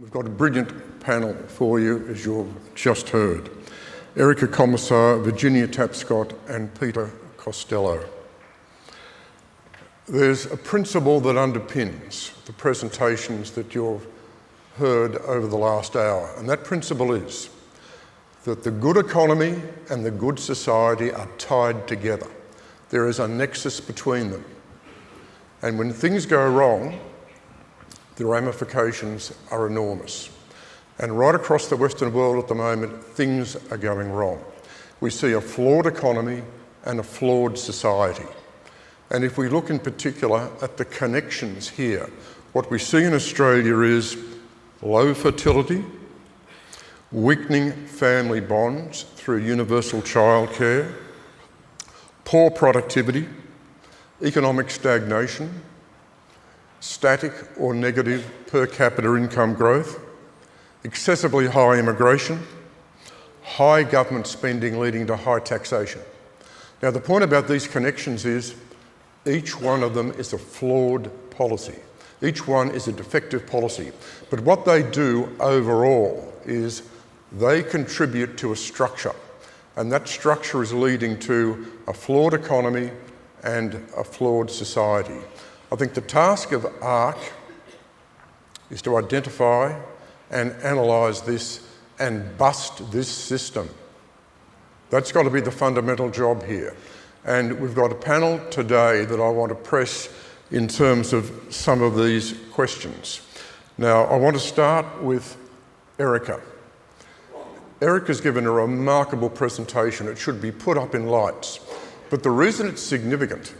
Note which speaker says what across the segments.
Speaker 1: We've got a brilliant panel for you, as you've just heard. Erica Komisar, Virginia Tapscott, and Peter Costello. There's a principle that underpins the presentations that you've heard over the last hour, and that principle is that the good economy and the good society are tied together. There is a nexus between them. And when things go wrong, the ramifications are enormous. And right across the Western world at the moment, things are going wrong. We see a flawed economy and a flawed society. And if we look in particular at the connections here, what we see in Australia is low fertility, weakening family bonds through universal childcare, poor productivity, economic stagnation, static or negative per capita income growth, excessively high immigration, high government spending leading to high taxation. Now, the point about these connections is each one of them is a flawed policy. Each one is a defective policy. But what they do overall is they contribute to a structure, and that structure is leading to a flawed economy and a flawed society. I think the task of ARC is to identify and analyse this and bust this system. That's got to be the fundamental job here. And we've got a panel today that I want to press in terms of some of these questions. Now, I want to start with Erica. Erica's given a remarkable presentation. It should be put up in lights. But the reason it's significant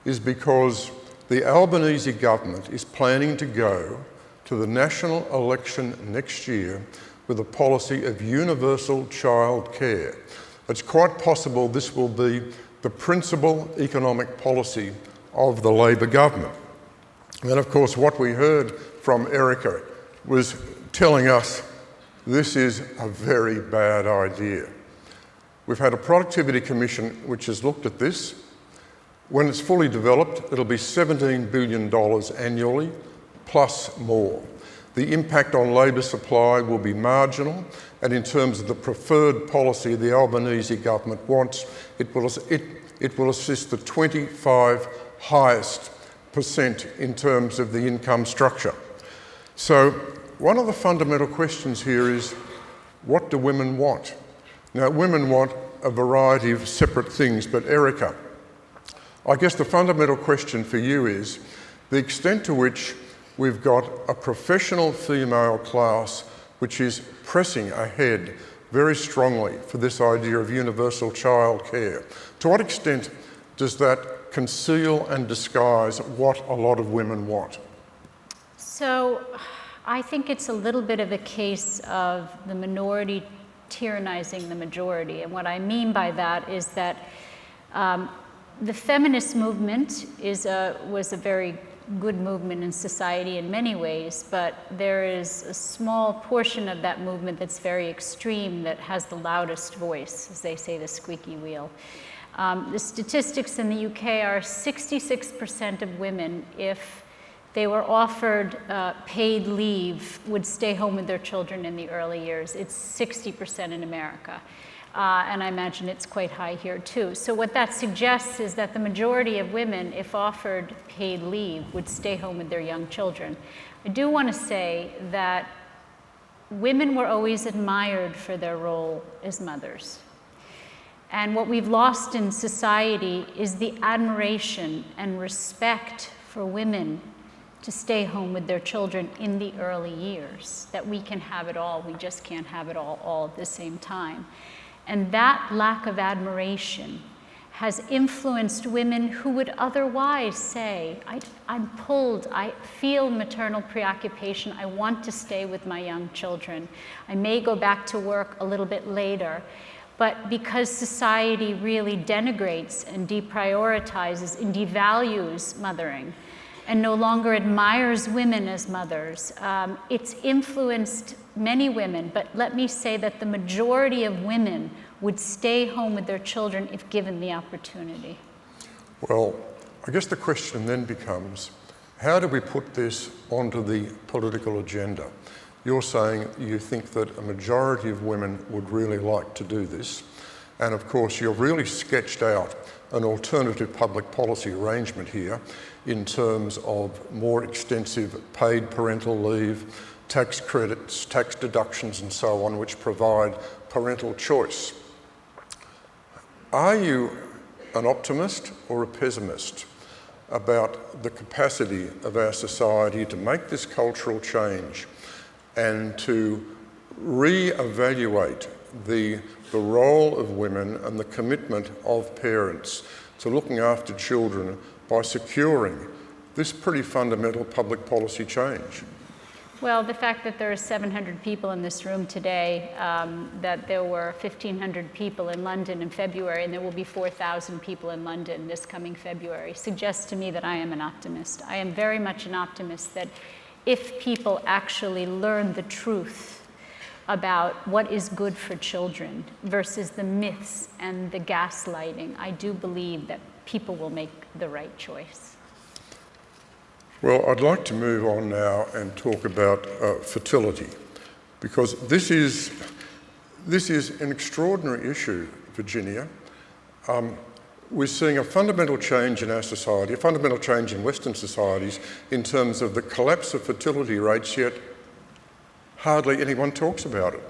Speaker 1: is because the Albanese government is planning to go to the national election next year with a policy of universal child care. It's quite possible this will be the principal economic policy of the Labor government. And of course, what we heard from Erica was telling us this is a very bad idea. We've had a productivity commission which has looked at this. When it's fully developed, it'll be $17 billion annually, plus more. The impact on labour supply will be marginal, and in terms of the preferred policy the Albanese government wants, it will assist the 25 highest percent in terms of the income structure. So one of the fundamental questions here is, what do women want? Now, women want a variety of separate things, but Erica, I guess the fundamental question for you is the extent to which we've got a professional female class which is pressing ahead very strongly for this idea of universal child care. To what extent does that conceal and disguise what a lot of women want?
Speaker 2: So I think it's a little bit of a case of the minority tyrannizing the majority. And what I mean by that is that the feminist movement was a very good movement in society in many ways, but there is a small portion of that movement that's very extreme that has the loudest voice, as they say, the squeaky wheel. The statistics in the UK are 66% of women, if they were offered paid leave, would stay home with their children in the early years. It's 60% in America. And I imagine it's quite high here too. So what that suggests is that the majority of women, if offered paid leave, would stay home with their young children. I do want to say that women were always admired for their role as mothers. And what we've lost in society is the admiration and respect for women to stay home with their children in the early years, that we can have it all, we just can't have it all at the same time. And that lack of admiration has influenced women who would otherwise say, I'm pulled, I feel maternal preoccupation, I want to stay with my young children. I may go back to work a little bit later, but because society really denigrates and deprioritizes and devalues mothering, and no longer admires women as mothers, it's influenced many women, but let me say that the majority of women would stay home with their children if given the opportunity.
Speaker 1: Well, I guess the question then becomes, how do we put this onto the political agenda? You're saying you think that a majority of women would really like to do this. And of course, you've really sketched out an alternative public policy arrangement here in terms of more extensive paid parental leave, tax credits, tax deductions and so on, which provide parental choice. Are you an optimist or a pessimist about the capacity of our society to make this cultural change and to re-evaluate the role of women and the commitment of parents to looking after children by securing this pretty fundamental public policy change?
Speaker 2: Well, the fact that there are 700 people in this room today, that there were 1,500 people in London in February, and there will be 4,000 people in London this coming February, suggests to me that I am an optimist. I am very much an optimist that if people actually learn the truth about what is good for children versus the myths and the gaslighting, I do believe that people will make the right choice.
Speaker 1: Well, I'd like to move on now and talk about fertility, because this is an extraordinary issue, Virginia. We're seeing a fundamental change in our society, a fundamental change in Western societies in terms of the collapse of fertility rates, yet hardly anyone talks about it.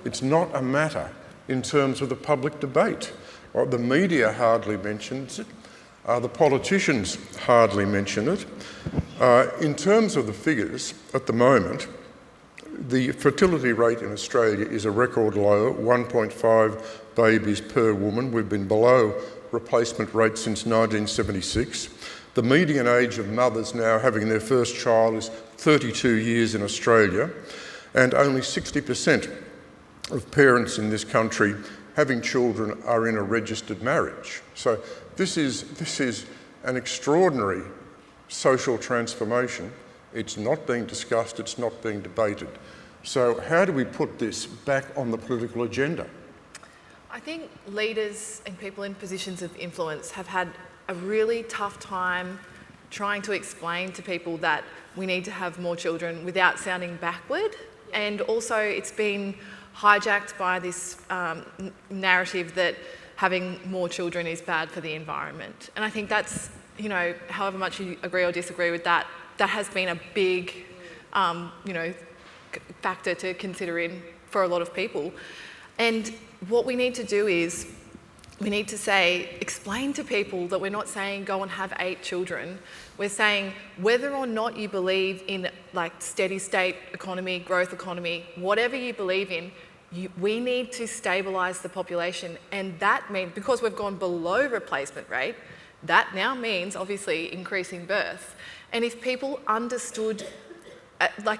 Speaker 1: It's not a matter in terms of the public debate. The media hardly mentions it. The politicians hardly mention it. In terms of the figures, at the moment, the fertility rate in Australia is a record low, 1.5 babies per woman. We've been below replacement rate since 1976. The median age of mothers now having their first child is 32 years in Australia, and only 60% of parents in this country having children are in a registered marriage. So this is an extraordinary social transformation. It's not being discussed, it's not being debated. So how do we put this back on the political agenda?
Speaker 3: I think leaders and people in positions of influence have had a really tough time trying to explain to people that we need to have more children without sounding backward. And also it's been hijacked by this narrative that having more children is bad for the environment. And I think that's, you know, however much you agree or disagree with that, that has been a big, factor to consider in for a lot of people. And what we need to do is we need to explain to people that we're not saying go and have 8 children. We're saying whether or not you believe in like steady state economy, growth economy, whatever you believe in, we need to stabilise the population. And that means, because we've gone below replacement rate, that now means obviously increasing birth. And if people understood,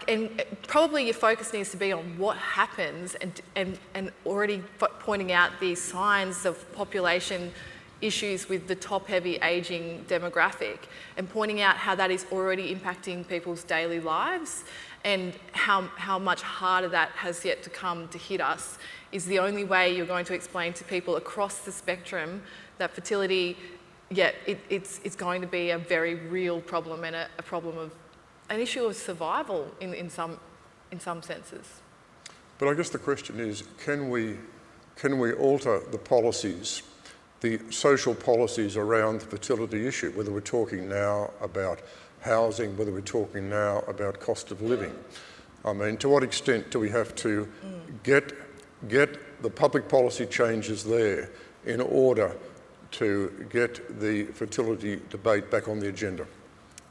Speaker 3: and probably your focus needs to be on what happens and already pointing out these signs of population issues with the top-heavy ageing demographic and pointing out how that is already impacting people's daily lives and how much harder that has yet to come to hit us is the only way you're going to explain to people across the spectrum that fertility, it's going to be a very real problem and a problem of an issue of survival in some senses.
Speaker 1: But I guess the question is, can we alter the policies, the social policies around the fertility issue, whether we're talking now about housing, whether we're talking now about cost of living? I mean, to what extent do we have to get the public policy changes there in order to get the fertility debate back on the agenda?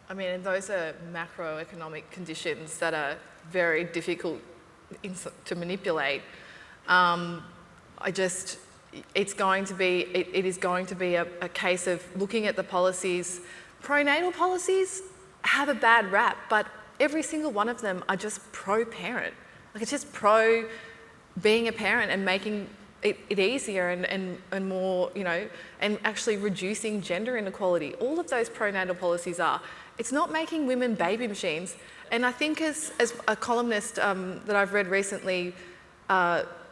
Speaker 3: I mean, and those are macroeconomic conditions that are very difficult to manipulate. It is going to be a case of looking at the policies. Pronatal policies have a bad rap, but every single one of them are just pro-parent. Like, it's just pro being a parent and making it easier and more, and actually reducing gender inequality. All of those pronatal policies are. It's not making women baby machines. And I think as a columnist that I've read recently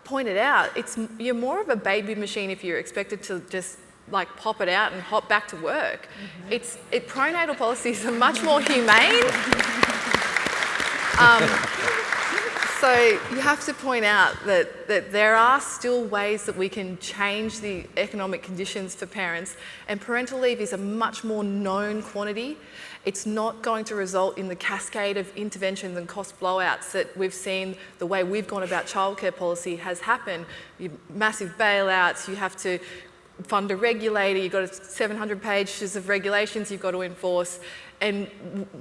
Speaker 3: pointed out, you're more of a baby machine if you're expected to just like pop it out and hop back to work. Mm-hmm. Pronatal policies are much more humane. So you have to point out that there are still ways that we can change the economic conditions for parents, and parental leave is a much more known quantity. It's not going to result in the cascade of interventions and cost blowouts that we've seen the way we've gone about childcare policy has happened. Massive bailouts, you have to fund a regulator, you've got 700 pages of regulations you've got to enforce, and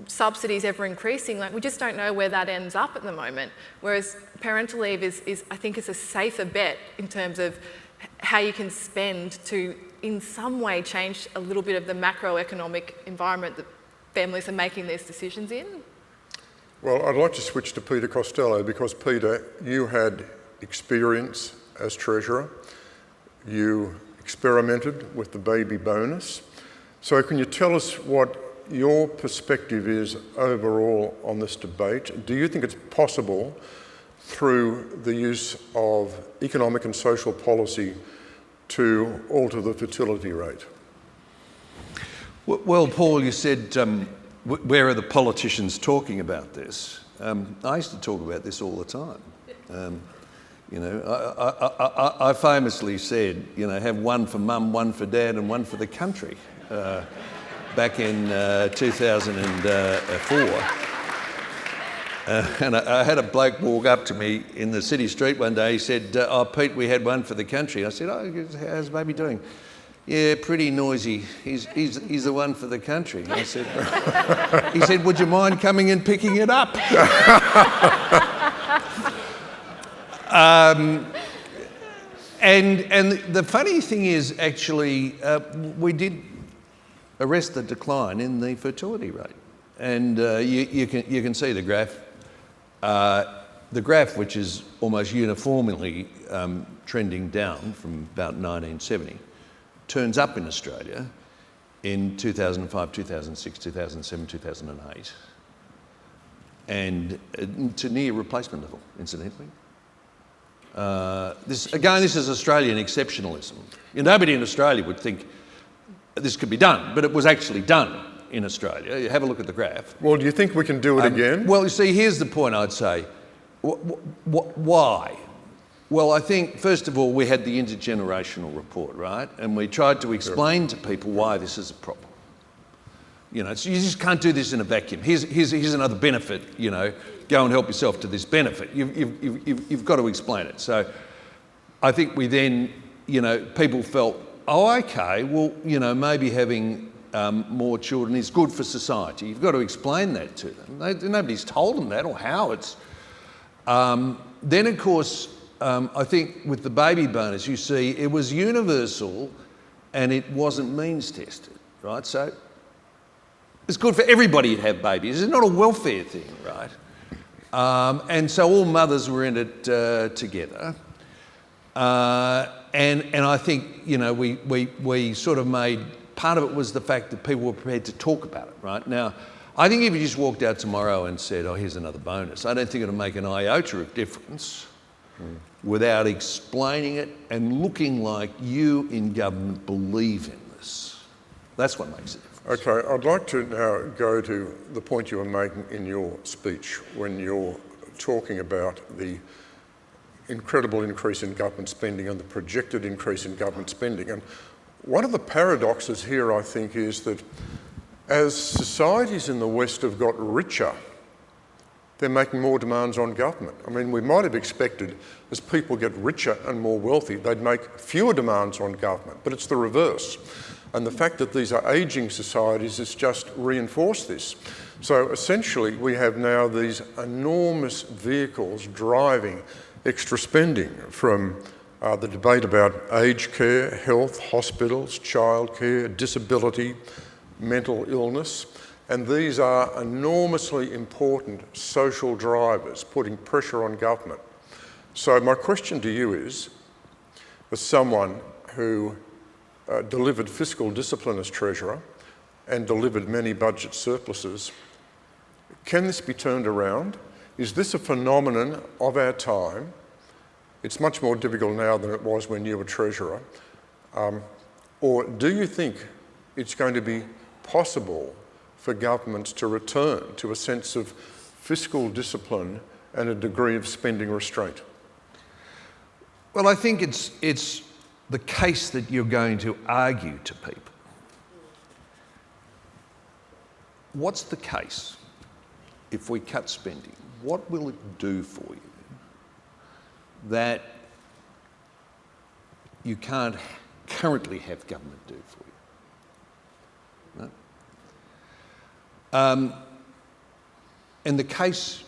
Speaker 3: subsidies ever increasing. Like, we just don't know where that ends up at the moment. Whereas parental leave is I think, is a safer bet in terms of how you can spend to, in some way, change a little bit of the macroeconomic environment that families are making these decisions in.
Speaker 1: Well, I'd like to switch to Peter Costello, because Peter, you had experience as Treasurer. You experimented with the baby bonus. So can you tell us what your perspective is overall on this debate? Do you think it's possible, through the use of economic and social policy, to alter the fertility rate?
Speaker 4: Well, Paul, you said, where are the politicians talking about this? I used to talk about this all the time. You know, I famously said, you know, have one for mum, one for dad, and one for the country, back in 2004. And I had a bloke walk up to me in the city street one day. He said, "Oh, Pete, we had one for the country." I said, "Oh, how's baby doing?" "Yeah, pretty noisy. He's the one for the country." I said, he said, "Would you mind coming and picking it up?" And the funny thing is, actually, we did arrest the decline in the fertility rate, and you can see the graph. The graph, which is almost uniformly trending down from about 1970, turns up in Australia in 2005, 2006, 2007, 2008, and to near replacement level, incidentally. This is Australian exceptionalism. You know, nobody in Australia would think this could be done, but it was actually done in Australia. You have a look at the graph.
Speaker 1: Well, do you think we can do it again?
Speaker 4: Well, you see, here's the point I'd say. Why? Well, I think, first of all, we had the intergenerational report, right? And we tried to explain to people why this is a problem. You know, so you just can't do this in a vacuum. Here's another benefit, you know, go and help yourself to this benefit. You've got to explain it. So I think we then, you know, people felt, oh, okay, well, you know, maybe having more children is good for society. You've got to explain that to them. Nobody's told them that or how it's... Then, of course, I think with the baby bonus, you see, it was universal and it wasn't means tested, right? So it's good for everybody to have babies. It's not a welfare thing, right? And so all mothers were in it together. And I think, you know, we sort of made... Part of it was the fact that people were prepared to talk about it, right? Now, I think if you just walked out tomorrow and said, oh, here's another bonus, I don't think it'll make an iota of difference without explaining it and looking like you in government believe in this. That's what makes it difference.
Speaker 1: Okay, I'd like to now go to the point you were making in your speech when you're talking about the incredible increase in government spending and the projected increase in government spending. And one of the paradoxes here, I think, is that as societies in the West have got richer, they're making more demands on government. I mean, we might have expected as people get richer and more wealthy, they'd make fewer demands on government, but it's the reverse. And the fact that these are ageing societies has just reinforced this. So essentially, we have now these enormous vehicles driving extra spending, from the debate about aged care, health, hospitals, childcare, disability, mental illness. And these are enormously important social drivers putting pressure on government. So my question to you is, as someone who delivered fiscal discipline as Treasurer and delivered many budget surpluses, can this be turned around? Is this a phenomenon of our time? It's much more difficult now than it was when you were Treasurer. Or do you think it's going to be possible for governments to return to a sense of fiscal discipline and a degree of spending restraint?
Speaker 4: Well, I think it's the case that you're going to argue to people. What's the case if we cut spending? What will it do for you that you can't currently have government do for you? No? And the case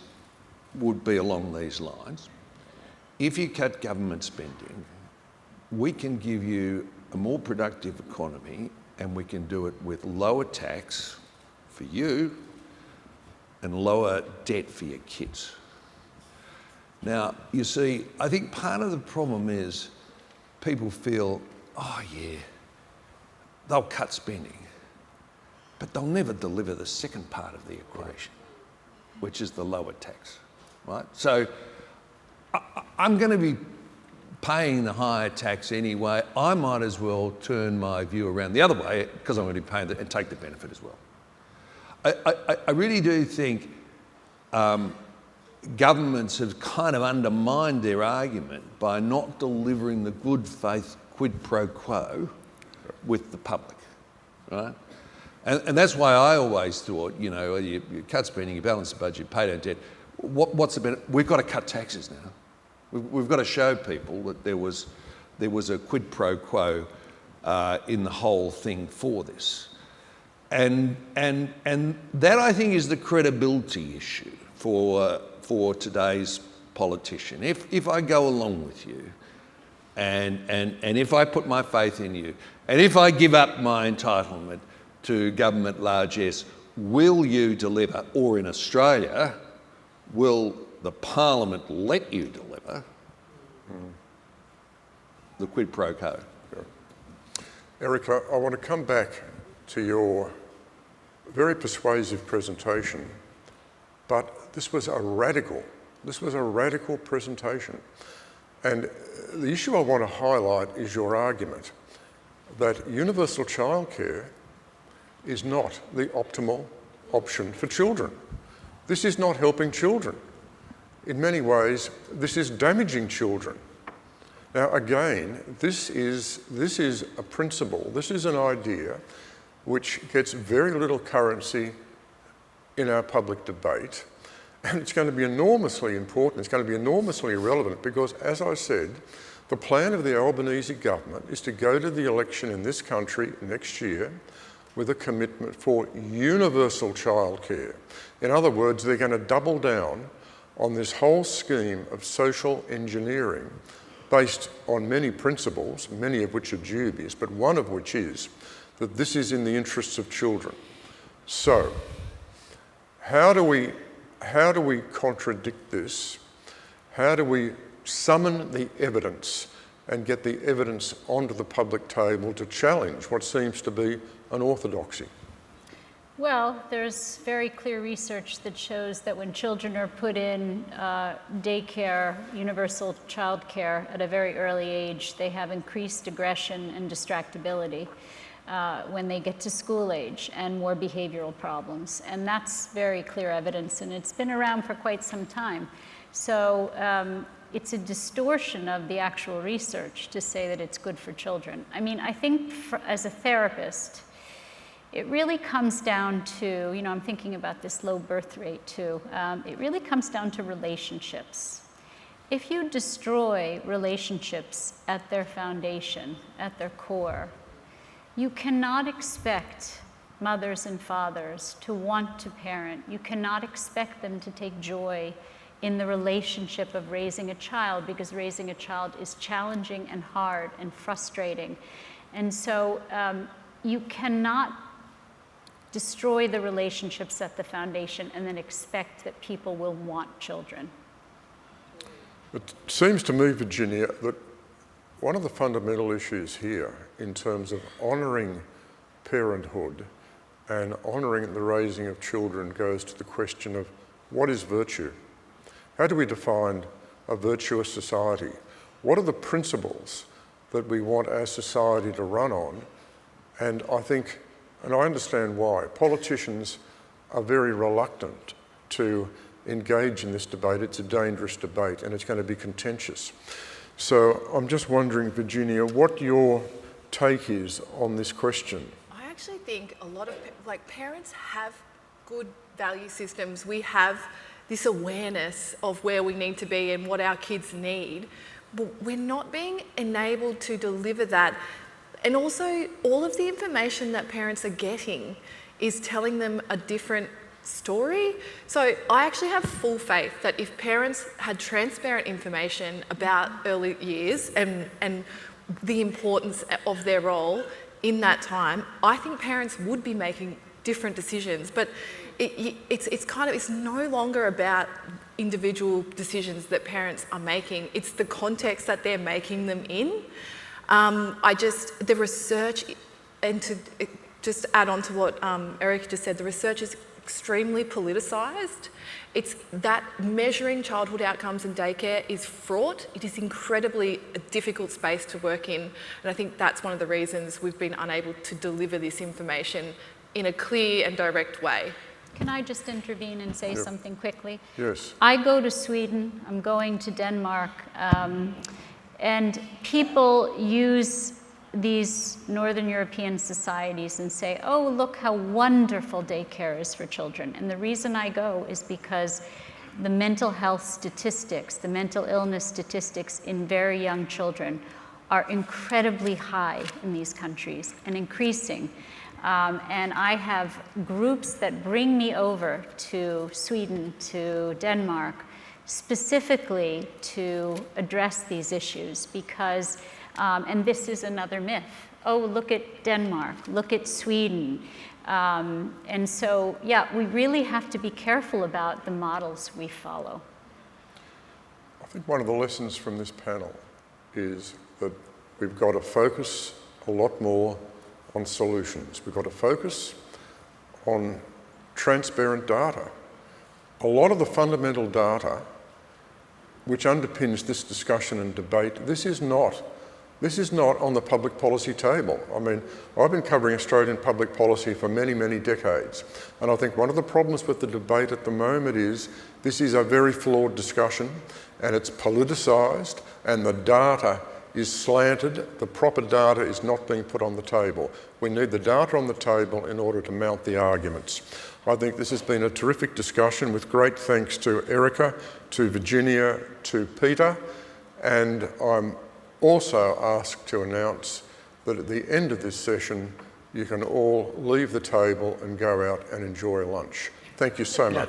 Speaker 4: would be along these lines. If you cut government spending, we can give you a more productive economy, and we can do it with lower tax for you and lower debt for your kids. Now, you see, I think part of the problem is people feel, oh yeah, they'll cut spending, but they'll never deliver the second part of the equation, which is the lower tax, right? So I'm going to be paying the higher tax anyway. I might as well turn my view around the other way because I'm going to be paying and take the benefit as well. I really do think governments have kind of undermined their argument by not delivering the good faith quid pro quo with the public, right? And that's why I always thought, you know, you cut spending, you balance the budget, pay down debt. What's the benefit? We've got to cut taxes now. We've got to show people that there was a quid pro quo in the whole thing for this. And that, I think, is the credibility issue for today's politician. If I go along with you and if I put my faith in you, and if I give up my entitlement to government largesse, will you deliver? Or in Australia, will the Parliament let you deliver the quid pro quo?
Speaker 1: Erica, I want to come back to your very persuasive presentation, but this was a radical presentation. And the issue I want to highlight is your argument that universal childcare is not the optimal option for children. This is not helping children. In many ways, this is damaging children. Now, again, this is a principle, this is an idea which gets very little currency in our public debate, and it's going to be enormously important, it's going to be enormously relevant because, as I said, the plan of the Albanese government is to go to the election in this country next year with a commitment for universal childcare. In other words, they're going to double down on this whole scheme of social engineering based on many principles, many of which are dubious, but one of which is that this is in the interests of children. So, how do we contradict this? How do we summon the evidence and get the evidence onto the public table to challenge what seems to be an orthodoxy?
Speaker 2: Well, there's very clear research that shows that when children are put in daycare, universal childcare at a very early age, they have increased aggression and distractibility when they get to school age and more behavioral problems. And that's very clear evidence, and it's been around for quite some time. So it's a distortion of the actual research to say that it's good for children. I mean, I think as a therapist, it really comes down to, you know, I'm thinking about this low birth rate too. It really comes down to relationships. If you destroy relationships at their foundation, at their core, you cannot expect mothers and fathers to want to parent. You cannot expect them to take joy in the relationship of raising a child, because raising a child is challenging and hard and frustrating. And so you cannot destroy the relationships at the foundation and then expect that people will want children.
Speaker 1: It seems to me, Virginia, that one of the fundamental issues here in terms of honouring parenthood and honouring the raising of children goes to the question of what is virtue? How do we define a virtuous society? What are the principles that we want our society to run on? And I think, and I understand why, politicians are very reluctant to engage in this debate. It's a dangerous debate and it's going to be contentious. So I'm just wondering, Virginia, what your take is on this question.
Speaker 3: I actually think a lot of parents have good value systems. We have this awareness of where we need to be and what our kids need, but we're not being enabled to deliver that. And also, all of the information that parents are getting is telling them a different story. So I actually have full faith that if parents had transparent information about early years and the importance of their role in that time, I think parents would be making different decisions. But it's no longer about individual decisions that parents are making. It's the context that they're making them in. The research, and to just add on to what Eric just said, the research is extremely politicised. It's that measuring childhood outcomes in daycare is fraught. It is incredibly a difficult space to work in, and I think that's one of the reasons we've been unable to deliver this information in a clear and direct way.
Speaker 2: Can I just intervene and say something quickly?
Speaker 1: Yes.
Speaker 2: I go to Sweden, I'm going to Denmark, and people use these Northern European societies and say, oh, look how wonderful daycare is for children. And the reason I go is because the mental health statistics, the mental illness statistics in very young children are incredibly high in these countries and increasing. And I have groups that bring me over to Sweden, to Denmark, specifically to address these issues because, and this is another myth, oh, look at Denmark, look at Sweden. And so, yeah, we really have to be careful about the models we follow.
Speaker 1: I think one of the lessons from this panel is that we've got to focus a lot more on solutions. We've got to focus on transparent data. A lot of the fundamental data which underpins this discussion and debate, this is not on the public policy table. I mean, I've been covering Australian public policy for many, many decades, and I think one of the problems with the debate at the moment is this is a very flawed discussion, and it's politicised, and the data is slanted. The proper data is not being put on the table. We need the data on the table in order to mount the arguments. I think this has been a terrific discussion with great thanks to Erica, to Virginia, to Peter, and I'm also asked to announce that at the end of this session, you can all leave the table and go out and enjoy lunch. Thank you so much.